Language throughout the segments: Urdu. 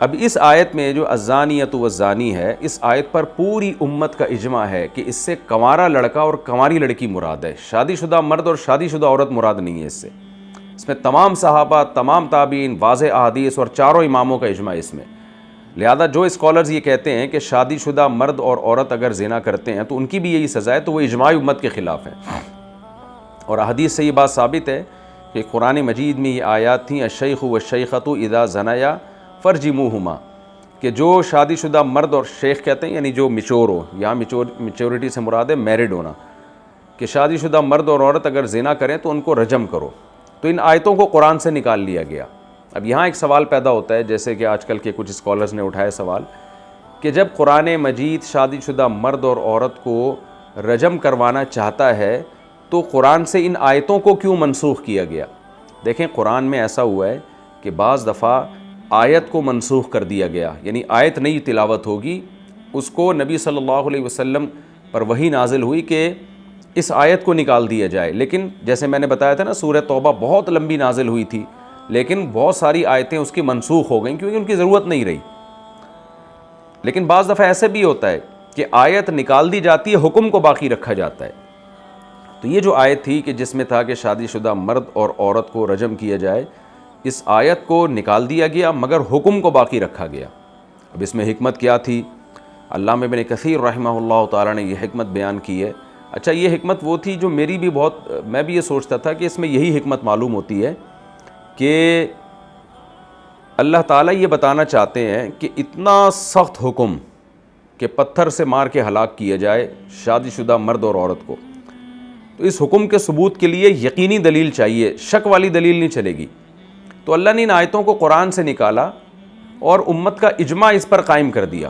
اب اس آیت میں جو الزانیۃ والزانی ہے، اس آیت پر پوری امت کا اجماع ہے کہ اس سے کنوارا لڑکا اور کنواری لڑکی مراد ہے، شادی شدہ مرد اور شادی شدہ عورت مراد نہیں ہے اس میں تمام صحابہ، تمام تابعین، واضح احادیث اور چاروں اماموں کا اجماع اس میں۔ لہذا جو اسکالرز یہ کہتے ہیں کہ شادی شدہ مرد اور عورت اگر زنا کرتے ہیں تو ان کی بھی یہی سزا ہے، تو وہ اجماع امت کے خلاف ہے۔ اور احادیث سے یہ بات ثابت ہے کہ قرآن مجید میں یہ آیات تھیں، الشیخ والشیخۃ اذا زنیا فرجموہما، کہ جو شادی شدہ مرد، اور شیخ کہتے ہیں یعنی جو میچور ہو، یہاں میچورٹی سے مراد ہے میرڈ ہونا، کہ شادی شدہ مرد اور عورت اگر زنا کریں تو ان کو رجم کرو۔ تو ان آیتوں کو قرآن سے نکال لیا گیا۔ اب یہاں ایک سوال پیدا ہوتا ہے، جیسے کہ آج کل کے کچھ اسکالرز نے اٹھایا سوال، کہ جب قرآن مجید شادی شدہ مرد اور عورت کو رجم کروانا چاہتا ہے تو قرآن سے ان آیتوں کو کیوں منسوخ کیا گیا؟ دیکھیں قرآن میں ایسا ہوا ہے کہ بعض دفعہ آیت کو منسوخ کر دیا گیا، یعنی آیت نئی تلاوت ہوگی، اس کو نبی صلی اللہ علیہ وسلم پر وحی نازل ہوئی کہ اس آیت کو نکال دیا جائے، لیکن جیسے میں نے بتایا تھا نا، سورہ توبہ بہت لمبی نازل ہوئی تھی، لیکن بہت ساری آیتیں اس کی منسوخ ہو گئیں کیونکہ ان کی ضرورت نہیں رہی۔ لیکن بعض دفعہ ایسے بھی ہوتا ہے کہ آیت نکال دی جاتی ہے، حکم کو باقی رکھا جاتا ہے۔ تو یہ جو آیت تھی کہ جس میں تھا کہ شادی شدہ مرد اور عورت کو رجم کیا جائے، اس آیت کو نکال دیا گیا مگر حکم کو باقی رکھا گیا۔ اب اس میں حکمت کیا تھی؟ علامہ ابن کثیر رحمہ اللہ تعالیٰ نے یہ حکمت بیان کی ہے۔ اچھا، یہ حکمت وہ تھی جو میں بھی یہ سوچتا تھا کہ اس میں یہی حکمت معلوم ہوتی ہے کہ اللہ تعالیٰ یہ بتانا چاہتے ہیں کہ اتنا سخت حکم کہ پتھر سے مار کے ہلاک کیا جائے شادی شدہ مرد اور عورت کو، تو اس حکم کے ثبوت کے لیے یقینی دلیل چاہیے، شک والی دلیل نہیں چلے گی۔ تو اللہ نے ان آیتوں کو قرآن سے نکالا اور امت کا اجماع اس پر قائم کر دیا،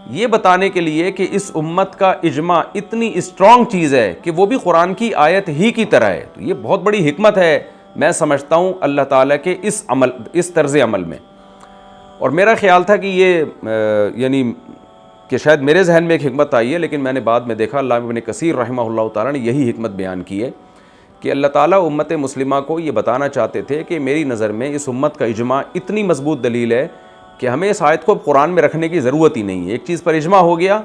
یہ بتانے کے لیے کہ اس امت کا اجماع اتنی اسٹرانگ چیز ہے کہ وہ بھی قرآن کی آیت ہی کی طرح ہے۔ تو یہ بہت بڑی حکمت ہے، میں سمجھتا ہوں اللہ تعالیٰ کے اس طرز عمل میں۔ اور میرا خیال تھا کہ یہ یعنی کہ شاید میرے ذہن میں ایک حکمت آئی ہے، لیکن میں نے بعد میں دیکھا علامہ ابن کثیر رحمہ اللہ تعالیٰ نے یہی حکمت بیان کی ہے کہ اللہ تعالیٰ امت مسلمہ کو یہ بتانا چاہتے تھے کہ میری نظر میں اس امت کا اجماع اتنی مضبوط دلیل ہے کہ ہمیں اس آیت کو قرآن میں رکھنے کی ضرورت ہی نہیں ہے۔ ایک چیز پر اجماع ہو گیا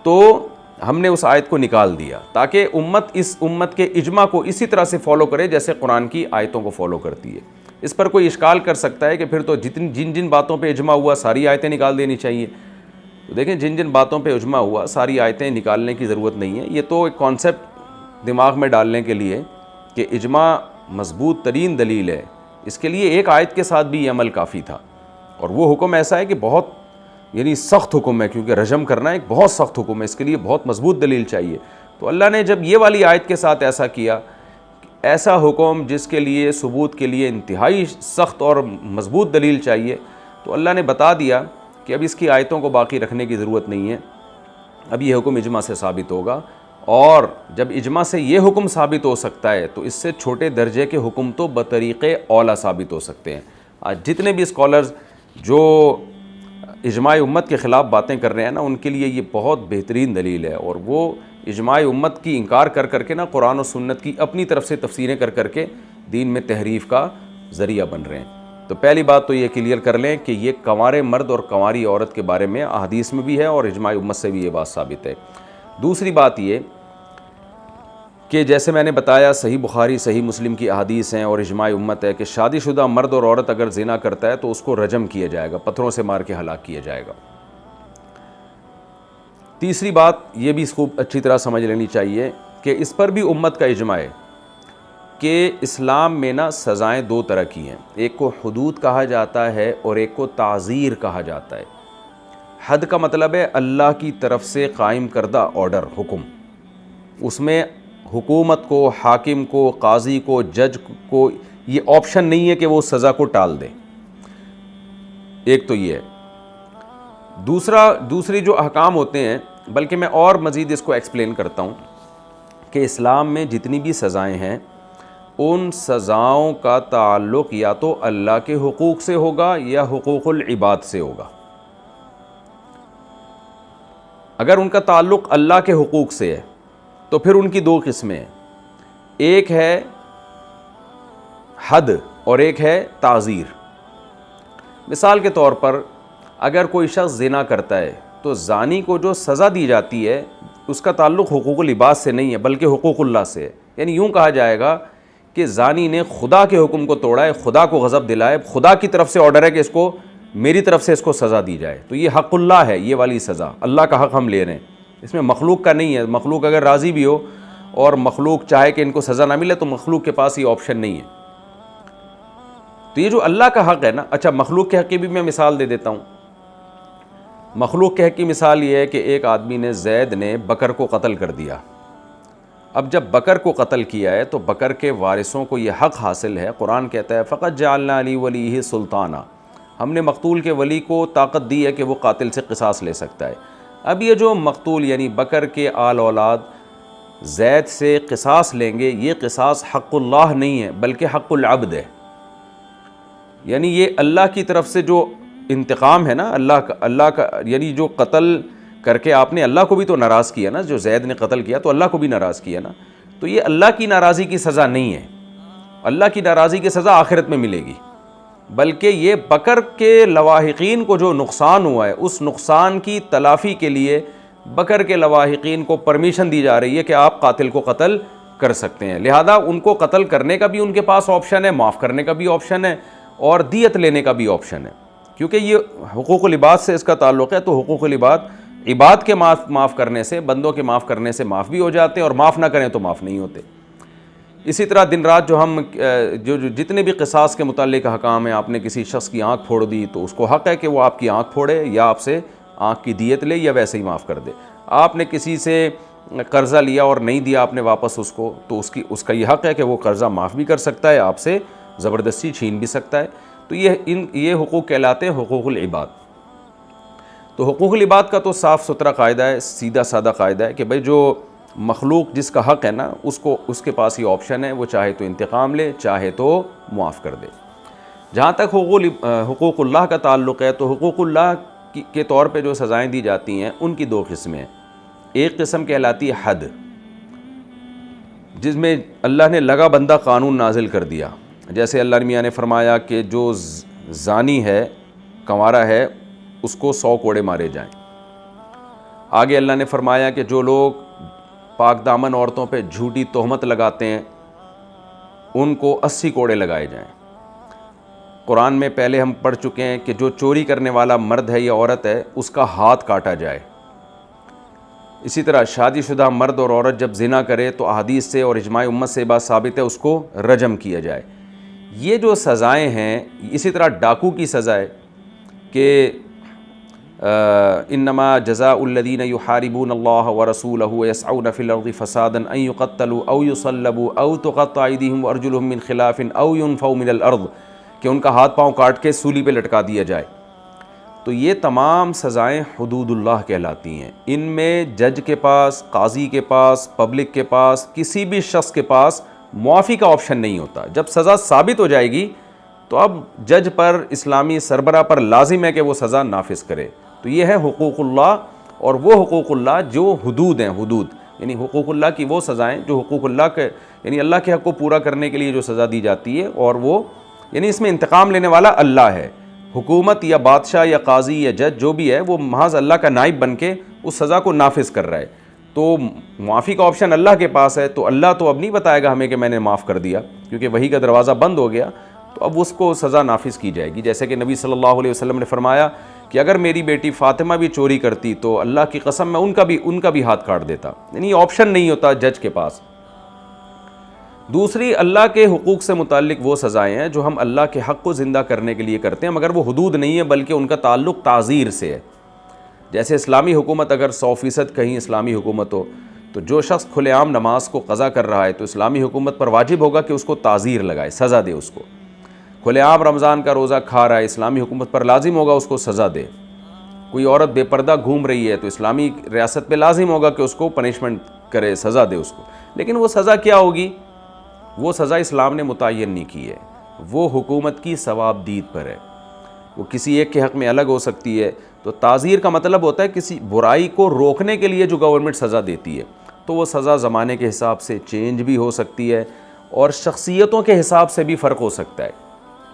تو ہم نے اس آیت کو نکال دیا تاکہ اس امت کے اجماع کو اسی طرح سے فالو کرے جیسے قرآن کی آیتوں کو فالو کرتی ہے۔ اس پر کوئی اشکال کر سکتا ہے کہ پھر تو جن باتوں پہ اجماع ہوا ساری آیتیں نکال دینی چاہیے۔ تو دیکھیں جن باتوں پہ اجماع ہوا ساری آیتیں نکالنے کی ضرورت نہیں ہے۔ یہ تو ایک کانسیپٹ دماغ میں ڈالنے کے لیے کہ اجماع مضبوط ترین دلیل ہے، اس کے لیے ایک آیت کے ساتھ بھی یہ عمل کافی تھا۔ اور وہ حکم ایسا ہے کہ بہت یعنی سخت حکم ہے، کیونکہ رجم کرنا ایک بہت سخت حکم ہے، اس کے لیے بہت مضبوط دلیل چاہیے۔ تو اللہ نے جب یہ والی آیت کے ساتھ ایسا کیا، ایسا حکم جس کے لیے ثبوت کے لیے انتہائی سخت اور مضبوط دلیل چاہیے، تو اللہ نے بتا دیا کہ اب اس کی آیتوں کو باقی رکھنے کی ضرورت نہیں ہے، اب یہ حکم اجماع سے ثابت ہوگا۔ اور جب اجماع سے یہ حکم ثابت ہو سکتا ہے تو اس سے چھوٹے درجے کے حکم تو بطریق اولا ثابت ہو سکتے ہیں۔ آج جتنے بھی اسکالرز جو اجماع امت کے خلاف باتیں کر رہے ہیں نا، ان کے لیے یہ بہت بہترین دلیل ہے، اور وہ اجماع امت کی انکار کر کے نا قرآن و سنت کی اپنی طرف سے تفسیریں کر کے دین میں تحریف کا ذریعہ بن رہے ہیں۔ تو پہلی بات تو یہ کلیئر کر لیں کہ یہ کنوارے مرد اور کنواری عورت کے بارے میں احادیث میں بھی ہے اور اجماع امت سے بھی یہ بات ثابت ہے۔ دوسری بات یہ کہ جیسے میں نے بتایا صحیح بخاری صحیح مسلم کی احادیث ہیں اور اجماع امت ہے کہ شادی شدہ مرد اور عورت اگر زنا کرتا ہے تو اس کو رجم کیا جائے گا، پتھروں سے مار کے ہلاک کیا جائے گا۔ تیسری بات یہ بھی اس کو اچھی طرح سمجھ لینی چاہیے کہ اس پر بھی امت کا اجماع ہے کہ اسلام میں نا سزائیں دو طرح کی ہیں، ایک کو حدود کہا جاتا ہے اور ایک کو تعزیر کہا جاتا ہے۔ حد کا مطلب ہے اللہ کی طرف سے قائم کردہ آرڈر، حکم، اس میں حکومت کو، حاکم کو، قاضی کو، جج کو یہ آپشن نہیں ہے کہ وہ سزا کو ٹال دے۔ ایک تو یہ ہے۔ دوسری جو احکام ہوتے ہیں، بلکہ میں اور مزید اس کو ایکسپلین کرتا ہوں کہ اسلام میں جتنی بھی سزائیں ہیں ان سزاؤں کا تعلق یا تو اللہ کے حقوق سے ہوگا یا حقوق العباد سے ہوگا۔ اگر ان کا تعلق اللہ کے حقوق سے ہے تو پھر ان کی دو قسمیں ہیں، ایک ہے حد اور ایک ہے تعزیر۔ مثال کے طور پر اگر کوئی شخص زنا کرتا ہے تو زانی کو جو سزا دی جاتی ہے اس کا تعلق حقوق العباد سے نہیں ہے بلکہ حقوق اللہ سے ہے. یعنی یوں کہا جائے گا کہ زانی نے خدا کے حکم کو توڑا ہے, خدا کو غضب دلائے, خدا کی طرف سے آرڈر ہے کہ اس کو میری طرف سے اس کو سزا دی جائے, تو یہ حق اللہ ہے, یہ والی سزا اللہ کا حق ہم لے رہے ہیں, اس میں مخلوق کا نہیں ہے. مخلوق اگر راضی بھی ہو اور مخلوق چاہے کہ ان کو سزا نہ ملے تو مخلوق کے پاس یہ آپشن نہیں ہے. تو یہ جو اللہ کا حق ہے نا, اچھا مخلوق کے حق کی بھی میں مثال دے دیتا ہوں. مخلوق کے حق کی مثال یہ ہے کہ ایک آدمی نے, زید نے بکر کو قتل کر دیا. اب جب بکر کو قتل کیا ہے تو بکر کے وارثوں کو یہ حق حاصل ہے. قرآن کہتا ہے فقط جعلنا علی ولیہ سلطانہ, ہم نے مقتول کے ولی کو طاقت دی ہے کہ وہ قاتل سے قصاص لے سکتا ہے. اب یہ جو مقتول یعنی بکر کے آل اولاد زید سے قصاص لیں گے, یہ قصاص حق اللہ نہیں ہے بلکہ حق العبد ہے. یعنی یہ اللہ کی طرف سے جو انتقام ہے نا, اللہ کا یعنی جو قتل کر کے آپ نے اللہ کو بھی تو ناراض کیا نا, جو زید نے قتل کیا تو اللہ کو بھی ناراض کیا نا, تو یہ اللہ کی ناراضی کی سزا نہیں ہے. اللہ کی ناراضی کی سزا آخرت میں ملے گی, بلکہ یہ بکر کے لواحقین کو جو نقصان ہوا ہے اس نقصان کی تلافی کے لیے بکر کے لواحقین کو پرمیشن دی جا رہی ہے کہ آپ قاتل کو قتل کر سکتے ہیں. لہذا ان کو قتل کرنے کا بھی ان کے پاس آپشن ہے, معاف کرنے کا بھی آپشن ہے, اور دیت لینے کا بھی آپشن ہے, کیونکہ یہ حقوق العباد سے اس کا تعلق ہے. تو حقوق العباد عباد کے معاف کرنے سے, بندوں کے معاف کرنے سے معاف بھی ہو جاتے ہیں, اور معاف نہ کریں تو معاف نہیں ہوتے. اسی طرح دن رات جو ہم جو جتنے بھی قصاص کے متعلق احکام ہیں, آپ نے کسی شخص کی آنکھ پھوڑ دی تو اس کو حق ہے کہ وہ آپ کی آنکھ پھوڑے یا آپ سے آنکھ کی دیت لے یا ویسے ہی معاف کر دے. آپ نے کسی سے قرضہ لیا اور نہیں دیا آپ نے واپس اس کو, تو اس کا یہ حق ہے کہ وہ قرضہ معاف بھی کر سکتا ہے, آپ سے زبردستی چھین بھی سکتا ہے. تو یہ حقوق کہلاتے ہیں حقوق العباد. تو حقوق العباد کا تو صاف ستھرا قاعدہ ہے, سیدھا سادہ قاعدہ ہے کہ بھئی جو مخلوق جس کا حق ہے نا, اس کے پاس یہ آپشن ہے, وہ چاہے تو انتقام لے چاہے تو معاف کر دے. جہاں تک حقوق اللہ کا تعلق ہے تو حقوق اللہ کے طور پہ جو سزائیں دی جاتی ہیں ان کی دو قسمیں ہیں. ایک قسم کہلاتی ہے حد, جس میں اللہ نے لگا بندہ قانون نازل کر دیا. جیسے اللہ میاں نے فرمایا کہ جو زانی ہے, کنوارا ہے, اس کو 100 کوڑے مارے جائیں. آگے اللہ نے فرمایا کہ جو لوگ پاک دامن عورتوں پہ جھوٹی تہمت لگاتے ہیں ان کو 80 کوڑے لگائے جائیں. قرآن میں پہلے ہم پڑھ چکے ہیں کہ جو چوری کرنے والا مرد ہے یا عورت ہے اس کا ہاتھ کاٹا جائے. اسی طرح شادی شدہ مرد اور عورت جب زنا کرے تو احادیث سے اور اجماع امت سے بات ثابت ہے اس کو رجم کیا جائے. یہ جو سزائیں ہیں, اسی طرح ڈاکو کی سزا ہے کہ انما جزاء الذین یحاربون اللہ ورسولہ ویسعون فی الارض فسادا ان یقتلوا او یصلبوا او تقطع ایدیہم وارجلہم من خلاف او ینفوا من الارض, کہ ان کا ہاتھ پاؤں کاٹ کے سولی پہ لٹکا دیا جائے. تو یہ تمام سزائیں حدود اللہ کہلاتی ہیں. ان میں جج کے پاس, قاضی کے پاس, پبلک کے پاس, کسی بھی شخص کے پاس معافی کا آپشن نہیں ہوتا. جب سزا ثابت ہو جائے گی تو اب جج پر, اسلامی سربراہ پر لازم ہے کہ وہ سزا نافذ کرے. تو یہ ہے حقوق اللہ, اور وہ حقوق اللہ جو حدود ہیں. حدود یعنی حقوق اللہ کی وہ سزائیں جو حقوق اللہ کے یعنی اللہ کے حق کو پورا کرنے کے لیے جو سزا دی جاتی ہے, اور وہ یعنی اس میں انتقام لینے والا اللہ ہے. حکومت یا بادشاہ یا قاضی یا جج جو بھی ہے وہ محض اللہ کا نائب بن کے اس سزا کو نافذ کر رہا ہے. تو معافی کا آپشن اللہ کے پاس ہے. تو اللہ تو اب نہیں بتائے گا ہمیں کہ میں نے معاف کر دیا, کیونکہ وحی کا دروازہ بند ہو گیا. تو اب اس کو سزا نافذ کی جائے گی. جیسے کہ نبی صلی اللہ علیہ وسلم نے فرمایا کہ اگر میری بیٹی فاطمہ بھی چوری کرتی تو اللہ کی قسم میں ان کا بھی ہاتھ کاٹ دیتا. یعنی آپشن نہیں ہوتا جج کے پاس. دوسری, اللہ کے حقوق سے متعلق وہ سزائیں ہیں جو ہم اللہ کے حق کو زندہ کرنے کے لیے کرتے ہیں, مگر وہ حدود نہیں ہے بلکہ ان کا تعلق تعزیر سے ہے. جیسے اسلامی حکومت اگر 100% کہیں اسلامی حکومت ہو تو جو شخص کھلے عام نماز کو قضا کر رہا ہے تو اسلامی حکومت پر واجب ہوگا کہ اس کو تعزیر لگائے, سزا دے اس کو. کھلے عام رمضان کا روزہ کھا رہا ہے, اسلامی حکومت پر لازم ہوگا اس کو سزا دے. کوئی عورت بے پردہ گھوم رہی ہے تو اسلامی ریاست پہ لازم ہوگا کہ اس کو پنشمنٹ کرے, سزا دے اس کو. لیکن وہ سزا کیا ہوگی؟ وہ سزا اسلام نے متعین نہیں کی ہے, وہ حکومت کی ثواب دید پر ہے. وہ کسی ایک کے حق میں الگ ہو سکتی ہے. تو تعزیر کا مطلب ہوتا ہے کسی برائی کو روکنے کے لیے جو گورنمنٹ سزا دیتی ہے, تو وہ سزا زمانے کے حساب سے چینج بھی ہو سکتی ہے اور شخصیتوں کے حساب سے بھی فرق ہو سکتا ہے.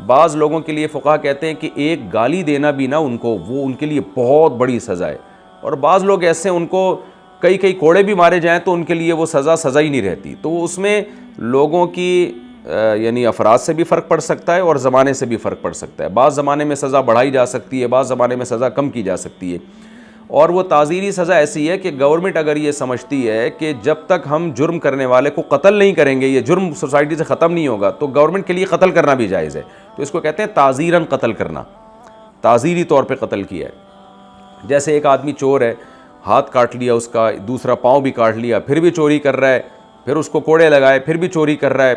بعض لوگوں کے لیے فقہا کہتے ہیں کہ ایک گالی دینا بھی نہ ان کو، وہ ان کے لیے بہت بڑی سزا ہے، اور بعض لوگ ایسے ان کو کئی کوڑے بھی مارے جائیں تو ان کے لیے وہ سزا ہی نہیں رہتی. تو اس میں لوگوں کی یعنی افراد سے بھی فرق پڑ سکتا ہے اور زمانے سے بھی فرق پڑ سکتا ہے. بعض زمانے میں سزا بڑھائی جا سکتی ہے، بعض زمانے میں سزا کم کی جا سکتی ہے. اور وہ تعزیری سزا ایسی ہے کہ گورنمنٹ اگر یہ سمجھتی ہے کہ جب تک ہم جرم کرنے والے کو قتل نہیں کریں گے، یہ جرم سوسائٹی سے ختم نہیں ہوگا، تو گورنمنٹ کے لیے قتل کرنا بھی جائز ہے. تو اس کو کہتے ہیں تعزیراً قتل کرنا، تعزیری طور پہ قتل کیا ہے. جیسے ایک آدمی چور ہے، ہاتھ کاٹ لیا اس کا، دوسرا پاؤں بھی کاٹ لیا، پھر بھی چوری کر رہا ہے، پھر اس کو کوڑے لگائے، پھر بھی چوری کر رہا ہے،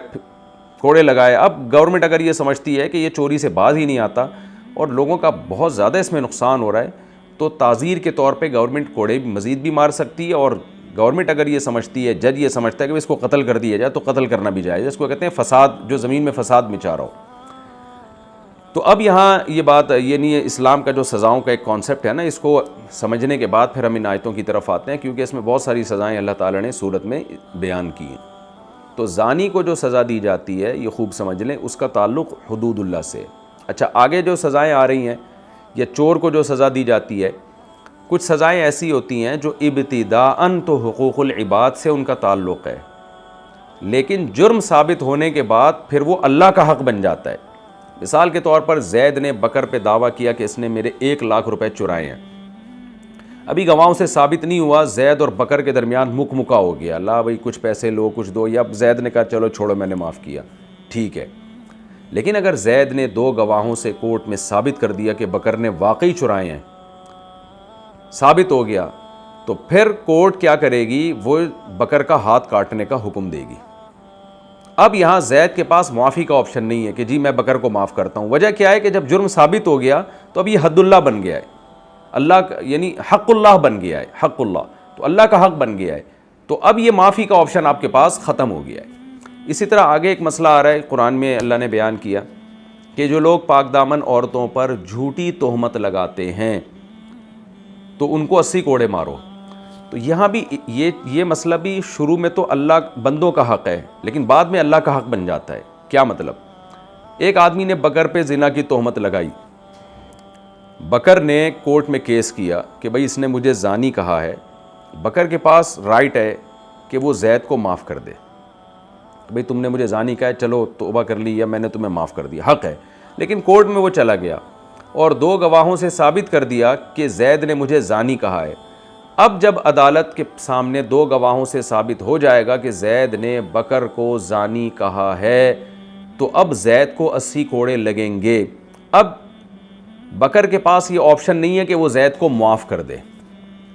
کوڑے لگائے. اب گورنمنٹ اگر یہ سمجھتی ہے کہ یہ چوری سے باز ہی نہیں آتا اور لوگوں کا بہت زیادہ اس میں نقصان ہو رہا ہے، تو تعزیر کے طور پہ گورنمنٹ کوڑے مزید بھی مار سکتی ہے. اور گورنمنٹ اگر یہ سمجھتی ہے، جج یہ سمجھتا ہے کہ اس کو قتل کر دیا جائے، تو قتل کرنا بھی جائز ہے. اس کو کہتے ہیں فساد، جو زمین میں فساد مچا رہا ہو. تو اب یہاں یہ بات یہ نہیں ہے، اسلام کا جو سزاؤں کا ایک کانسیپٹ ہے نا، اس کو سمجھنے کے بعد پھر ہم ان آیتوں کی طرف آتے ہیں، کیونکہ اس میں بہت ساری سزائیں اللہ تعالیٰ نے سورت میں بیان کی ہیں. تو زانی کو جو سزا دی جاتی ہے، یہ خوب سمجھ لیں، اس کا تعلق حدود اللہ سے. اچھا، آگے جو سزائیں آ رہی ہیں، یا چور کو جو سزا دی جاتی ہے، کچھ سزائیں ایسی ہوتی ہیں جو ابتداءً تو حقوق العباد سے ان کا تعلق ہے، لیکن جرم ثابت ہونے کے بعد پھر وہ اللہ کا حق بن جاتا ہے. مثال کے طور پر زید نے بکر پہ دعویٰ کیا کہ اس نے میرے 1,00,000 روپے چرائے ہیں. ابھی گواہوں سے ثابت نہیں ہوا، زید اور بکر کے درمیان مکا ہو گیا، اللہ بھائی کچھ پیسے لو، کچھ دو، یا زید نے کہا چلو چھوڑو میں نے معاف کیا، ٹھیک ہے. لیکن اگر زید نے 2 گواہوں سے کورٹ میں ثابت کر دیا کہ بکر نے واقعی چرائے ہیں، ثابت ہو گیا، تو پھر کورٹ کیا کرے گی؟ وہ بکر کا ہاتھ کاٹنے کا حکم دے گی. اب یہاں زید کے پاس معافی کا آپشن نہیں ہے کہ جی میں بکر کو معاف کرتا ہوں. وجہ کیا ہے کہ جب جرم ثابت ہو گیا تو اب یہ حد اللہ بن گیا ہے، اللہ یعنی حق اللہ بن گیا ہے، حق اللہ تو اللہ کا حق بن گیا ہے. تو اب یہ معافی کا آپشن آپ کے پاس ختم ہو گیا ہے. اسی طرح آگے ایک مسئلہ آ رہا ہے، قرآن میں اللہ نے بیان کیا کہ جو لوگ پاک دامن عورتوں پر جھوٹی تہمت لگاتے ہیں تو ان کو 80 کوڑے مارو. تو یہاں بھی یہ مسئلہ بھی شروع میں تو اللہ بندوں کا حق ہے، لیکن بعد میں اللہ کا حق بن جاتا ہے. کیا مطلب؟ ایک آدمی نے بکر پہ زنا کی تہمت لگائی، بکر نے کورٹ میں کیس کیا کہ بھئی اس نے مجھے زانی کہا ہے. بکر کے پاس رائٹ ہے کہ وہ زید کو معاف کر دے، بھئی تم نے مجھے زانی کہا ہے، چلو توبہ کر لی، یا میں نے تمہیں معاف کر دیا، حق ہے. لیکن کورٹ میں وہ چلا گیا اور 2 گواہوں سے ثابت کر دیا کہ زید نے مجھے زانی کہا ہے. اب جب عدالت کے سامنے 2 گواہوں سے ثابت ہو جائے گا کہ زید نے بکر کو زانی کہا ہے، تو اب زید کو 80 کوڑے لگیں گے. اب بکر کے پاس یہ آپشن نہیں ہے کہ وہ زید کو معاف کر دے.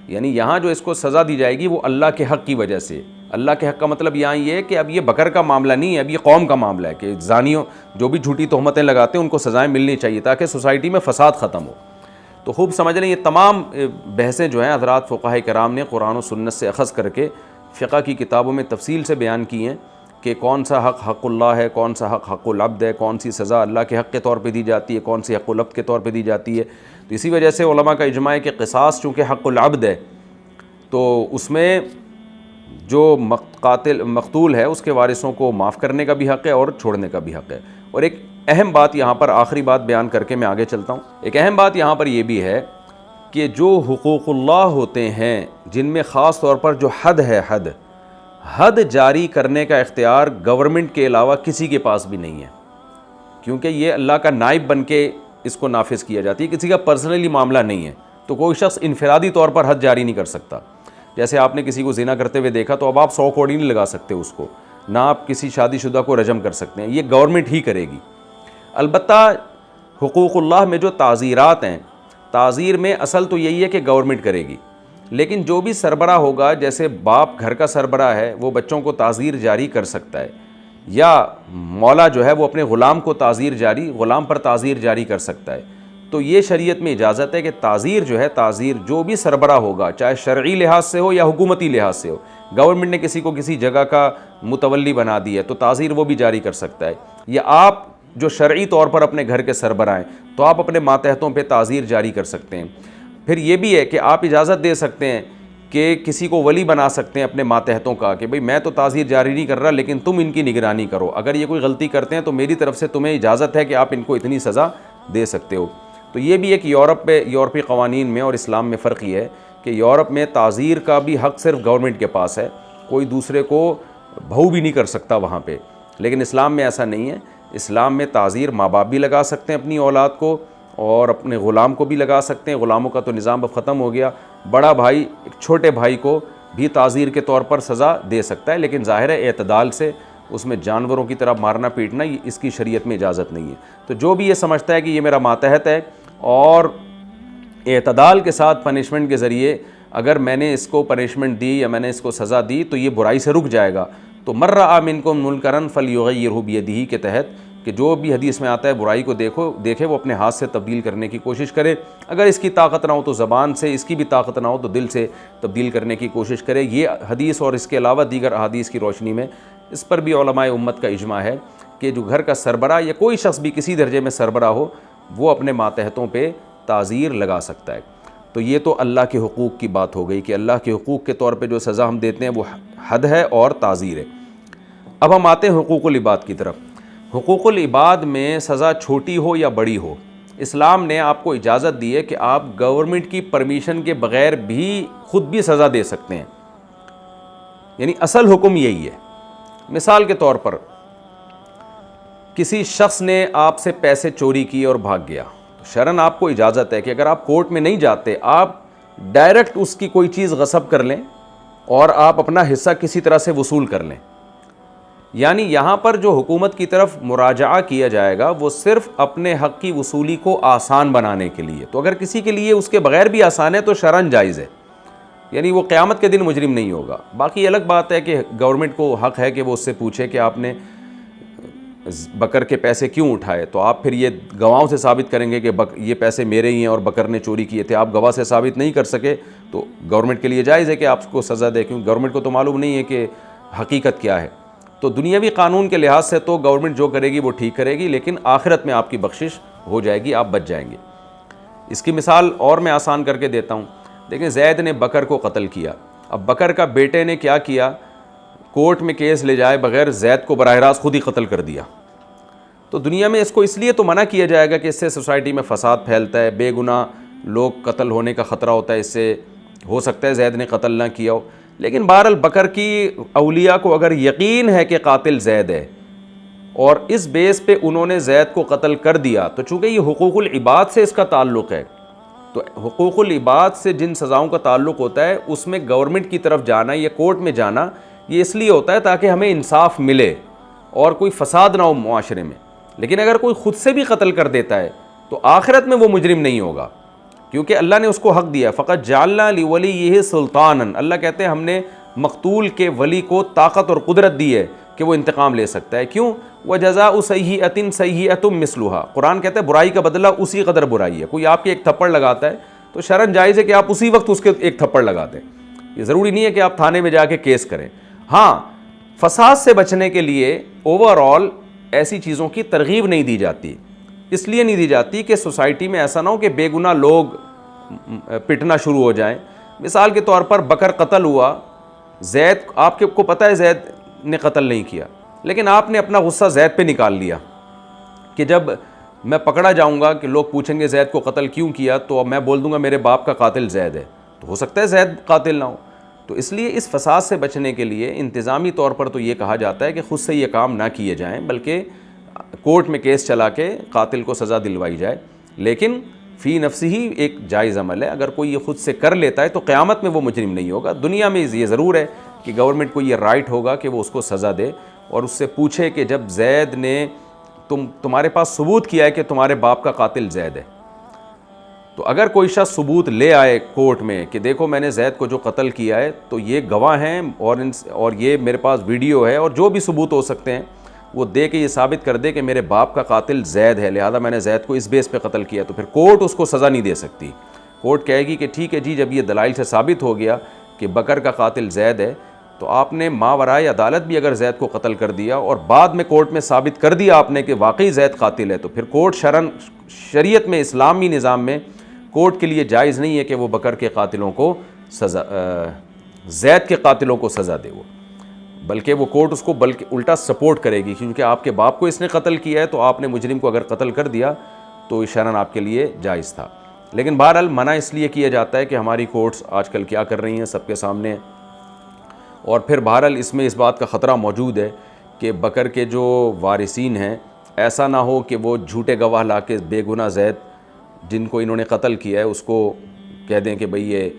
یعنی یہاں جو اس کو سزا دی جائے گی وہ اللہ کے حق کی وجہ سے. اللہ کے حق کا مطلب یہاں یہ ہے کہ اب یہ بکر کا معاملہ نہیں ہے، اب یہ قوم کا معاملہ ہے کہ زانیوں جو بھی جھوٹی تہمتیں لگاتے ہیں ان کو سزائیں ملنی چاہیے تاکہ سوسائٹی میں فساد ختم ہو. تو خوب سمجھ لیں، یہ تمام بحثیں جو ہیں حضرات فقہاء کرام نے قرآن و سنت سے اخذ کر کے فقہ کی کتابوں میں تفصیل سے بیان کی ہیں کہ کون سا حق حق اللہ ہے، کون سا حق حق العبد ہے، کون سی سزا اللہ کے حق کے طور پہ دی جاتی ہے، کون سی حق العبد کے طور پہ دی جاتی ہے. تو اسی وجہ سے علماء کا اجماع ہے کہ قصاص چونکہ حق العبد ہے تو اس میں جو مقتول ہے اس کے وارثوں کو معاف کرنے کا بھی حق ہے اور چھوڑنے کا بھی حق ہے. اور ایک اہم بات یہاں پر آخری بات بیان کر کے میں آگے چلتا ہوں. ایک اہم بات یہاں پر یہ بھی ہے کہ جو حقوق اللہ ہوتے ہیں جن میں خاص طور پر جو حد ہے، حد جاری کرنے کا اختیار گورنمنٹ کے علاوہ کسی کے پاس بھی نہیں ہے، کیونکہ یہ اللہ کا نائب بن کے اس کو نافذ کیا جاتی ہے، کسی کا پرسنلی معاملہ نہیں ہے. تو کوئی شخص انفرادی طور پر حد جاری نہیں کر سکتا. جیسے آپ نے کسی کو زنا کرتے ہوئے دیکھا تو اب آپ 100 کوڑی نہیں لگا سکتے اس کو، نہ آپ کسی شادی شدہ کو رجم کر سکتے ہیں، یہ گورنمنٹ ہی کرے گی. البتہ حقوق اللہ میں جو تعزیرات ہیں، تعزیر میں اصل تو یہی ہے کہ گورنمنٹ کرے گی، لیکن جو بھی سربراہ ہوگا، جیسے باپ گھر کا سربراہ ہے وہ بچوں کو تعزیر جاری کر سکتا ہے، یا مولا جو ہے وہ اپنے غلام کو غلام پر تعزیر جاری کر سکتا ہے. تو یہ شریعت میں اجازت ہے کہ تعزیر جو ہے، تعزیر جو بھی سربراہ ہوگا، چاہے شرعی لحاظ سے ہو یا حکومتی لحاظ سے ہو، گورنمنٹ نے کسی کو کسی جگہ کا متولی بنا دی ہے تو تعزیر وہ بھی جاری کر سکتا ہے. یا آپ جو شرعی طور پر اپنے گھر کے سربراہ ہیں تو آپ اپنے ماتحتوں پہ تعزیر جاری کر سکتے ہیں. پھر یہ بھی ہے کہ آپ اجازت دے سکتے ہیں کہ کسی کو ولی بنا سکتے ہیں اپنے ماتحتوں کا کہ بھئی میں تو تعزیر جاری نہیں کر رہا لیکن تم ان کی نگرانی کرو, اگر یہ کوئی غلطی کرتے ہیں تو میری طرف سے تمہیں اجازت ہے کہ آپ ان کو اتنی سزا دے سکتے ہو. تو یہ بھی ایک یورپی قوانین میں اور اسلام میں فرق یہ ہے کہ یورپ میں تعزیر کا بھی حق صرف گورنمنٹ کے پاس ہے, کوئی دوسرے کو بھو بھی نہیں کر سکتا وہاں پہ, لیکن اسلام میں ایسا نہیں ہے. اسلام میں تعزیر ماں باپ بھی لگا سکتے ہیں اپنی اولاد کو اور اپنے غلام کو بھی لگا سکتے ہیں. غلاموں کا تو نظام اب ختم ہو گیا, بڑا بھائی ایک چھوٹے بھائی کو بھی تعزیر کے طور پر سزا دے سکتا ہے, لیکن ظاہر ہے اعتدال سے, اس میں جانوروں کی طرح مارنا پیٹنا اس کی شریعت میں اجازت نہیں ہے. تو جو بھی یہ سمجھتا ہے کہ یہ میرا ماتحت ہے اور اعتدال کے ساتھ پنشمنٹ کے ذریعے اگر میں نے اس کو پنشمنٹ دی یا میں نے اس کو سزا دی تو یہ برائی سے رک جائے گا, تو من رأى منکم منکرا فلیغیرہ بیدہ کے تحت کہ جو بھی حدیث میں آتا ہے برائی کو دیکھے وہ اپنے ہاتھ سے تبدیل کرنے کی کوشش کرے, اگر اس کی طاقت نہ ہو تو زبان سے, اس کی بھی طاقت نہ ہو تو دل سے تبدیل کرنے کی کوشش کرے. یہ حدیث اور اس کے علاوہ دیگر احادیث کی روشنی میں اس پر بھی علماء امت کا اجماع ہے کہ جو گھر کا سربراہ یا کوئی شخص بھی کسی درجے میں سربراہ ہو وہ اپنے ماتحتوں پہ تعزیر لگا سکتا ہے. تو یہ تو اللہ کے حقوق کی بات ہو گئی کہ اللہ کے حقوق کے طور پہ جو سزا ہم دیتے ہیں وہ حد ہے اور تعزیر ہے. اب ہم آتے ہیں حقوق العباد کی طرف. حقوق العباد میں سزا چھوٹی ہو یا بڑی ہو, اسلام نے آپ کو اجازت دی ہے کہ آپ گورنمنٹ کی پرمیشن کے بغیر بھی خود بھی سزا دے سکتے ہیں. یعنی اصل حکم یہی ہے. مثال کے طور پر کسی شخص نے آپ سے پیسے چوری کیے اور بھاگ گیا, تو شرعاً آپ کو اجازت ہے کہ اگر آپ کورٹ میں نہیں جاتے آپ ڈائریکٹ اس کی کوئی چیز غصب کر لیں اور آپ اپنا حصہ کسی طرح سے وصول کر لیں. یعنی یہاں پر جو حکومت کی طرف مراجعہ کیا جائے گا وہ صرف اپنے حق کی وصولی کو آسان بنانے کے لیے. تو اگر کسی کے لیے اس کے بغیر بھی آسان ہے تو شرعاً جائز ہے, یعنی وہ قیامت کے دن مجرم نہیں ہوگا. باقی الگ بات ہے کہ گورنمنٹ کو حق ہے کہ وہ اس سے پوچھے کہ آپ نے بکر کے پیسے کیوں اٹھائے, تو آپ پھر یہ گواہوں سے ثابت کریں گے کہ یہ پیسے میرے ہی ہیں اور بکر نے چوری کیے تھے. آپ گواہ سے ثابت نہیں کر سکے تو گورنمنٹ کے لیے جائز ہے کہ آپ کو سزا دے, کیونکہ گورنمنٹ کو تو معلوم نہیں ہے کہ حقیقت کیا ہے. تو دنیاوی قانون کے لحاظ سے تو گورنمنٹ جو کرے گی وہ ٹھیک کرے گی, لیکن آخرت میں آپ کی بخشش ہو جائے گی, آپ بچ جائیں گے. اس کی مثال اور میں آسان کر کے دیتا ہوں. دیکھیں زید نے بکر کو قتل کیا, اب بکر کا بیٹے نے کیا کیا, کورٹ میں کیس لے جائے بغیر زید کو براہ راست خود ہی قتل کر دیا. تو دنیا میں اس کو اس لیے تو منع کیا جائے گا کہ اس سے سوسائٹی میں فساد پھیلتا ہے, بے گناہ لوگ قتل ہونے کا خطرہ ہوتا ہے, اس سے ہو سکتا ہے زید نے قتل نہ کیا ہو. لیکن بہرحال بکر کی اولیاء کو اگر یقین ہے کہ قاتل زید ہے اور اس بیس پہ انہوں نے زید کو قتل کر دیا, تو چونکہ یہ حقوق العباد سے اس کا تعلق ہے, تو حقوق العباد سے جن سزاؤں کا تعلق ہوتا ہے اس میں گورنمنٹ کی طرف جانا یا کورٹ میں جانا یہ اس لیے ہوتا ہے تاکہ ہمیں انصاف ملے اور کوئی فساد نہ ہو معاشرے میں. لیکن اگر کوئی خود سے بھی قتل کر دیتا ہے تو آخرت میں وہ مجرم نہیں ہوگا, کیونکہ اللہ نے اس کو حق دیا. فقط جعلنا لولیہ سلطانا, اللہ کہتے ہیں ہم نے مقتول کے ولی کو طاقت اور قدرت دی ہے کہ وہ انتقام لے سکتا ہے. کیوں؟ وجزاء سیئۃ سیئۃ مثلھا, قرآن کہتا ہے برائی کا بدلہ اسی قدر برائی ہے. کوئی آپ کے ایک تھپڑ لگاتا ہے تو شرعاً جائز ہے کہ آپ اسی وقت اس کے ایک تھپڑ لگا دیں. یہ ضروری نہیں ہے کہ آپ تھانے میں جا کے کیس کریں. ہاں فساد سے بچنے کے لیے اوور آل ایسی چیزوں کی ترغیب نہیں دی جاتی, اس لیے نہیں دی جاتی کہ سوسائٹی میں ایسا نہ ہو کہ بے گناہ لوگ پٹنا شروع ہو جائیں. مثال کے طور پر بکر قتل ہوا, زید آپ کو پتہ ہے زید نے قتل نہیں کیا, لیکن آپ نے اپنا غصہ زید پہ نکال لیا کہ جب میں پکڑا جاؤں گا کہ لوگ پوچھیں گے زید کو قتل کیوں کیا, تو میں بول دوں گا میرے باپ کا قاتل زید ہے, تو ہو سکتا ہے زید قاتل نہ ہو. تو اس لیے اس فساد سے بچنے کے لیے انتظامی طور پر تو یہ کہا جاتا ہے کہ خود سے یہ کام نہ کیے جائیں, بلکہ کورٹ میں کیس چلا کے قاتل کو سزا دلوائی جائے. لیکن فی نفسی ہی ایک جائز عمل ہے, اگر کوئی یہ خود سے کر لیتا ہے تو قیامت میں وہ مجرم نہیں ہوگا. دنیا میں یہ ضرور ہے کہ گورنمنٹ کو یہ رائٹ ہوگا کہ وہ اس کو سزا دے اور اس سے پوچھے کہ جب زید نے تمہارے پاس ثبوت کیا ہے کہ تمہارے باپ کا قاتل زید ہے, تو اگر کوئی شخص ثبوت لے آئے کورٹ میں کہ دیکھو میں نے زید کو جو قتل کیا ہے تو یہ گواہ ہیں اور یہ میرے پاس ویڈیو ہے اور جو بھی ثبوت ہو سکتے ہیں وہ دے کے یہ ثابت کر دے کہ میرے باپ کا قاتل زید ہے, لہذا میں نے زید کو اس بیس پہ قتل کیا, تو پھر کورٹ اس کو سزا نہیں دے سکتی. کورٹ کہے گی کہ ٹھیک ہے جی, جب یہ دلائل سے ثابت ہو گیا کہ بکر کا قاتل زید ہے تو آپ نے ماورائے عدالت بھی اگر زید کو قتل کر دیا اور بعد میں کورٹ میں ثابت کر دیا آپ نے کہ واقعی زید قاتل ہے, تو پھر کورٹ شریعت میں اسلامی نظام میں کورٹ کے لیے جائز نہیں ہے کہ وہ بکر کے قاتلوں کو سزا زید کے قاتلوں کو سزا دے وہ، بلکہ وہ کورٹ اس کو بلکہ الٹا سپورٹ کرے گی، کیونکہ آپ کے باپ کو اس نے قتل کیا ہے تو آپ نے مجرم کو اگر قتل کر دیا تو شرعاً آپ کے لیے جائز تھا۔ لیکن بہرحال منع اس لیے کیا جاتا ہے کہ ہماری کورٹس آج کل کیا کر رہی ہیں سب کے سامنے، اور پھر بہرحال اس میں اس بات کا خطرہ موجود ہے کہ بکر کے جو وارثین ہیں ایسا نہ ہو کہ وہ جھوٹے گواہ لا کے بے گناہ زید جن کو انہوں نے قتل کیا ہے اس کو کہہ دیں کہ بھئی یہ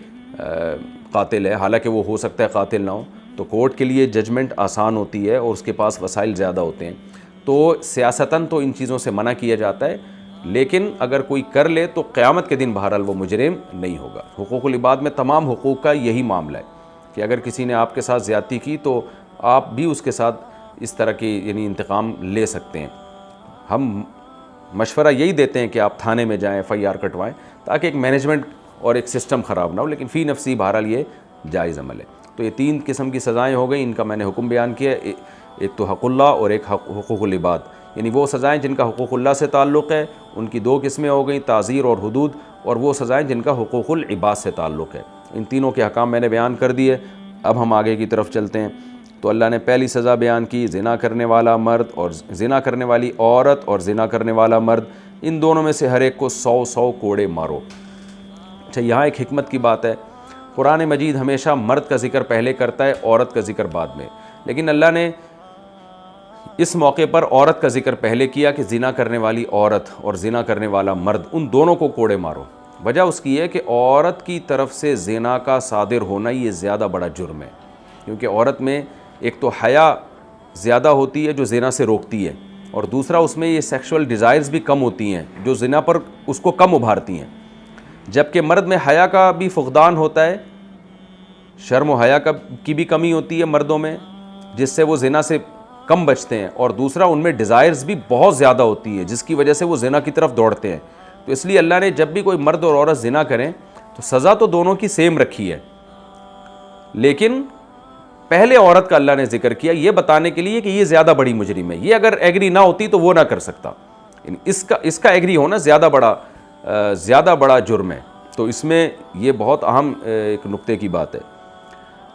قاتل ہے، حالانکہ وہ ہو سکتا ہے قاتل نہ ہو۔ تو کورٹ کے لیے ججمنٹ آسان ہوتی ہے اور اس کے پاس وسائل زیادہ ہوتے ہیں، تو سیاستاً تو ان چیزوں سے منع کیا جاتا ہے، لیکن اگر کوئی کر لے تو قیامت کے دن بہرحال وہ مجرم نہیں ہوگا۔ حقوق العباد میں تمام حقوق کا یہی معاملہ ہے کہ اگر کسی نے آپ کے ساتھ زیادتی کی تو آپ بھی اس کے ساتھ اس طرح کی یعنی انتقام لے سکتے ہیں۔ ہم مشورہ یہی دیتے ہیں کہ آپ تھانے میں جائیں، FIR کٹوائیں تاکہ ایک مینجمنٹ اور ایک سسٹم خراب نہ ہو، لیکن فی نفسی بہرحال یہ جائز عمل ہے۔ تو یہ 3 قسم کی سزائیں ہو گئیں، ان کا میں نے حکم بیان کیا، ایک تو حق اللہ اور ایک حقوق العباد، یعنی وہ سزائیں جن کا حقوق اللہ سے تعلق ہے ان کی 2 قسمیں ہو گئیں، تعزیر اور حدود، اور وہ سزائیں جن کا حقوق العباد سے تعلق ہے۔ ان تینوں کے احکام میں نے بیان کر دیے، اب ہم آگے کی طرف چلتے ہیں۔ تو اللہ نے پہلی سزا بیان کی، زنا کرنے والا مرد اور زنا کرنے والی عورت اور زنا کرنے والا مرد، ان دونوں میں سے ہر ایک کو 100 کوڑے مارو۔ اچھا، یہاں ایک حکمت کی بات ہے، قرآن مجید ہمیشہ مرد کا ذکر پہلے کرتا ہے، عورت کا ذکر بعد میں، لیکن اللہ نے اس موقع پر عورت کا ذکر پہلے کیا کہ زنا کرنے والی عورت اور زنا کرنے والا مرد ان دونوں کو کوڑے مارو۔ وجہ اس کی ہے کہ عورت کی طرف سے زنا کا صادر ہونا یہ زیادہ بڑا جرم ہے، کیونکہ عورت میں ایک تو حیا زیادہ ہوتی ہے جو زنا سے روکتی ہے، اور دوسرا اس میں یہ سیکشول ڈیزائرز بھی کم ہوتی ہیں جو زنا پر اس کو کم ابھارتی ہیں، جبکہ مرد میں حیا کا بھی فقدان ہوتا ہے، شرم و حیا کی بھی کمی ہوتی ہے مردوں میں جس سے وہ زنا سے کم بچتے ہیں، اور دوسرا ان میں ڈیزائرز بھی بہت زیادہ ہوتی ہے جس کی وجہ سے وہ زنا کی طرف دوڑتے ہیں۔ تو اس لیے اللہ نے جب بھی کوئی مرد اور عورت زنا کریں تو سزا تو دونوں کی سیم رکھی ہے، لیکن پہلے عورت کا اللہ نے ذکر کیا یہ بتانے کے لیے کہ یہ زیادہ بڑی مجرم ہے، یہ اگر ایگری نہ ہوتی تو وہ نہ کر سکتا، اس کا ایگری ہونا زیادہ بڑا جرم ہے۔ تو اس میں یہ بہت اہم ایک نقطے کی بات ہے۔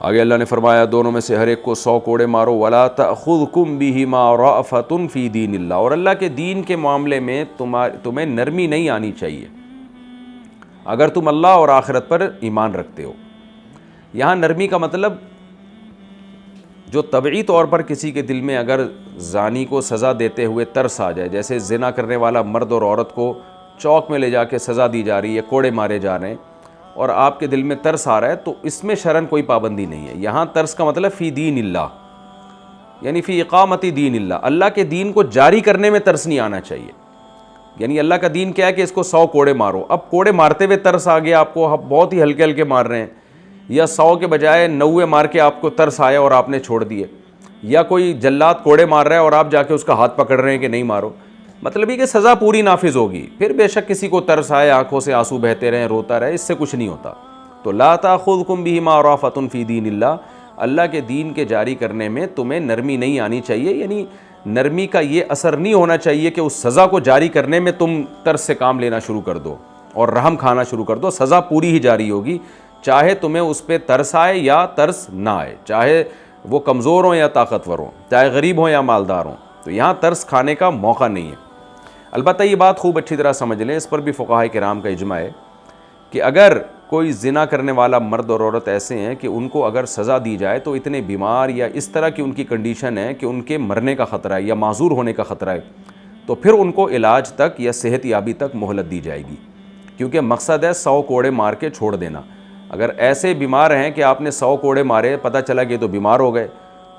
آگے اللہ نے فرمایا دونوں میں سے ہر ایک کو 100 کوڑے مارو، وَلَا تَأْخُذْكُمْ بِهِمَا رَأْفَةٌ فِي دِينِ اللَّهِ، اور اللہ کے دین کے معاملے میں تمہیں نرمی نہیں آنی چاہیے اگر تم اللہ اور آخرت پر ایمان رکھتے ہو۔ یہاں نرمی کا مطلب جو طبعی طور پر کسی کے دل میں اگر زانی کو سزا دیتے ہوئے ترس آ جائے، جیسے زنا کرنے والا مرد اور عورت کو چوک میں لے جا کے سزا دی جا رہی ہے، کوڑے مارے جا رہے ہیں، اور آپ کے دل میں ترس آ رہا ہے، تو اس میں شرعاً کوئی پابندی نہیں ہے۔ یہاں ترس کا مطلب فی دین اللہ، یعنی فی اقامتی دین اللہ، اللہ کے دین کو جاری کرنے میں ترس نہیں آنا چاہیے۔ یعنی اللہ کا دین کیا ہے کہ اس کو 100 کوڑے مارو، اب کوڑے مارتے ہوئے ترس آ گیا آپ کو، آپ بہت ہی ہلکے ہلکے مار رہے ہیں، یا 100 کے بجائے 90 مار کے آپ کو ترس آیا اور آپ نے چھوڑ دیے، یا کوئی جلاد کوڑے مار رہا ہے اور آپ جا کے اس کا ہاتھ پکڑ رہے ہیں کہ نہیں مارو، مطلب یہ کہ سزا پوری نافذ ہوگی، پھر بے شک کسی کو ترس آئے، آنکھوں سے آنسو بہتے رہیں، روتا رہے، اس سے کچھ نہیں ہوتا۔ تو لا تاخذکم بہما رأفۃ فی دین اللہ، اللہ کے دین کے جاری کرنے میں تمہیں نرمی نہیں آنی چاہیے، یعنی نرمی کا یہ اثر نہیں ہونا چاہیے کہ اس سزا کو جاری کرنے میں تم ترس سے کام لینا شروع کر دو اور رحم کھانا شروع کر دو، سزا پوری ہی جاری ہوگی، چاہے تمہیں اس پہ ترس آئے یا ترس نہ آئے، چاہے وہ کمزور ہوں یا طاقتور ہوں، چاہے غریب ہوں یا مالدار ہوں، تو یہاں ترس کھانے کا موقع نہیں ہے۔ البتہ یہ بات خوب اچھی طرح سمجھ لیں، اس پر بھی فقہاء کرام کا اجماع ہے کہ اگر کوئی زنا کرنے والا مرد اور عورت ایسے ہیں کہ ان کو اگر سزا دی جائے تو اتنے بیمار یا اس طرح کی ان کی کنڈیشن ہے کہ ان کے مرنے کا خطرہ ہے یا معذور ہونے کا خطرہ ہے، تو پھر ان کو علاج تک یا صحت یابی تک مہلت دی جائے گی، کیونکہ مقصد ہے 100 کوڑے مار کے چھوڑ دینا۔ اگر ایسے بیمار ہیں کہ آپ نے 100 کوڑے مارے، پتہ چلا کہ تو بیمار ہو گئے،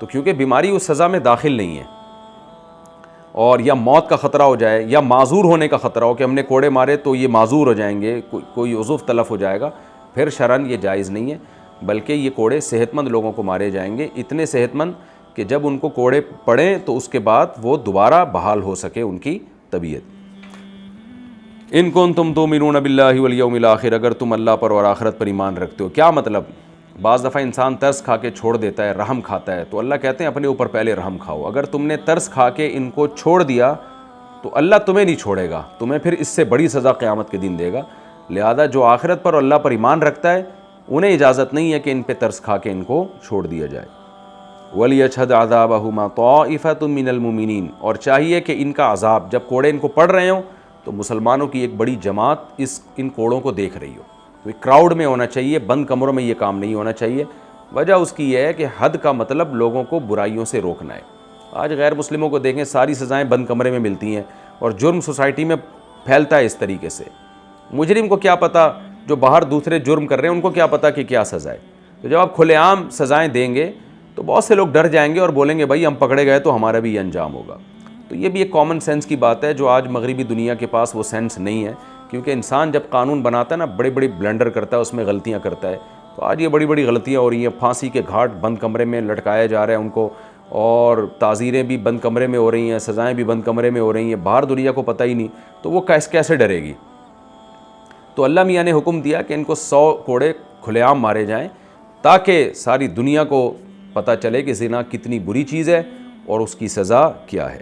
تو کیونکہ بیماری اس سزا میں داخل نہیں ہے، اور یا موت کا خطرہ ہو جائے یا معذور ہونے کا خطرہ ہو کہ ہم نے کوڑے مارے تو یہ معذور ہو جائیں گے، کوئی عضو تلف ہو جائے گا، پھر شرعاً یہ جائز نہیں ہے، بلکہ یہ کوڑے صحت مند لوگوں کو مارے جائیں گے، اتنے صحت مند کہ جب ان کو کوڑے پڑیں تو اس کے بعد وہ دوبارہ بحال ہو سکے ان کی طبیعت۔ ان کنتم تؤمنون باللہ والیوم الآخر، اگر تم اللہ پر اور آخرت پر ایمان رکھتے ہو۔ کیا مطلب؟ بعض دفعہ انسان ترس کھا کے چھوڑ دیتا ہے، رحم کھاتا ہے، تو اللہ کہتے ہیں اپنے اوپر پہلے رحم کھاؤ۔ اگر تم نے ترس کھا کے ان کو چھوڑ دیا تو اللہ تمہیں نہیں چھوڑے گا، تمہیں پھر اس سے بڑی سزا قیامت کے دن دے گا۔ لہذا جو آخرت پر اور اللہ پر ایمان رکھتا ہے انہیں اجازت نہیں ہے کہ ان پہ ترس کھا کے ان کو چھوڑ دیا جائے. وَلْيَشْهَدْ عَذَابَهُمَا طَائِفَةٌ مِّنَ الْمُؤْمِنِينَ، اور چاہیے کہ ان کا عذاب جب کوڑے ان کو پڑ رہے ہوں تو مسلمانوں کی ایک بڑی جماعت ان کوڑوں کو دیکھ رہی ہو. تو کراؤڈ میں ہونا چاہیے، بند کمروں میں یہ کام نہیں ہونا چاہیے. وجہ اس کی یہ ہے کہ حد کا مطلب لوگوں کو برائیوں سے روکنا ہے. آج غیر مسلموں کو دیکھیں ساری سزائیں بند کمرے میں ملتی ہیں اور جرم سوسائٹی میں پھیلتا ہے اس طریقے سے. مجرم کو کیا پتہ، جو باہر دوسرے جرم کر رہے ہیں ان کو کیا پتہ کہ کیا سزا ہے. تو جب آپ کھلے عام سزائیں دیں گے تو بہت سے لوگ ڈر جائیں گے اور بولیں گے بھائی ہم پکڑے گئے تو ہمارا بھی یہ انجام ہوگا. تو یہ بھی ایک کامن سینس کی بات ہے جو آج مغربی دنیا کے پاس وہ سینس نہیں ہے، کیونکہ انسان جب قانون بناتا ہے نا بڑی بڑی بلنڈر کرتا ہے، اس میں غلطیاں کرتا ہے. تو آج یہ بڑی بڑی غلطیاں ہو رہی ہیں. پھانسی کے گھاٹ بند کمرے میں لٹکایا جا رہا ہے ان کو، اور تعزیریں بھی بند کمرے میں ہو رہی ہیں، سزائیں بھی بند کمرے میں ہو رہی ہیں. باہر دنیا کو پتہ ہی نہیں تو وہ کیسے ڈرے گی. تو اللہ میاں نے حکم دیا کہ ان کو 100 کوڑے کھلے عام مارے جائیں تاکہ ساری دنیا کو پتہ چلے کہ زنا کتنی بری چیز ہے اور اس کی سزا کیا ہے.